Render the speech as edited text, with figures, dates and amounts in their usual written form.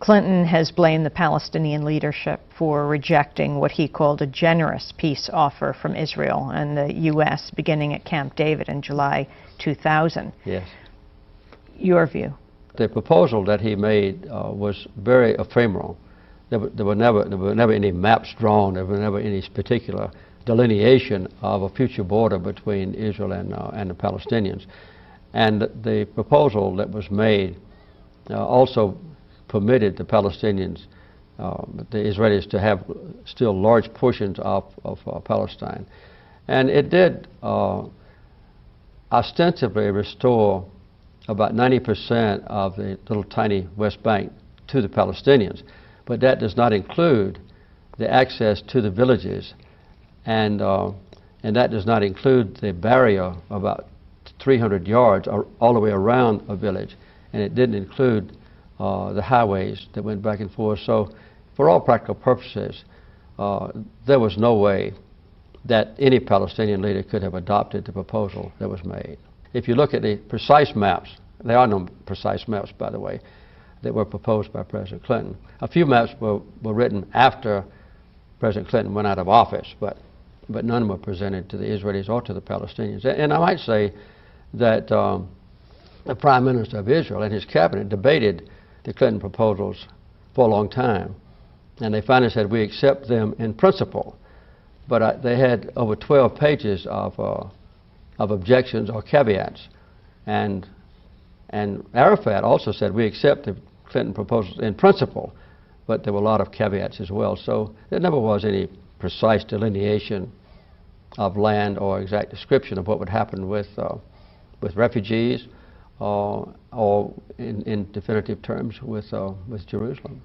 Clinton has blamed the Palestinian leadership for rejecting what he called a generous peace offer from Israel and the U.S. beginning at Camp David in July 2000. Yes. Your view? The proposal that he made was very ephemeral. There were never any maps drawn. There were never any particular delineation of a future border between Israel and the Palestinians. And the proposal that was made also permitted the Palestinians, the Israelis, to have still large portions of Palestine. And it did ostensibly restore about 90% of the little tiny West Bank to the Palestinians. But that does not include the access to the villages, and that does not include the barrier about 300 yards all the way around a village, and it didn't include the highways that went back and forth. So for all practical purposes, there was no way that any Palestinian leader could have adopted the proposal that was made. If you look at the precise maps, there are no precise maps, by the way, that were proposed by President Clinton. A few maps were written after President Clinton went out of office, but none were presented to the Israelis or to the Palestinians. And I might say that the Prime Minister of Israel and his cabinet debated the Clinton proposals for a long time, and they finally said, we accept them in principle. But they had over 12 pages of objections or caveats, and Arafat also said, we accept the Clinton proposals in principle, but there were a lot of caveats as well. So there never was any precise delineation of land or exact description of what would happen with refugees or in definitive terms with Jerusalem.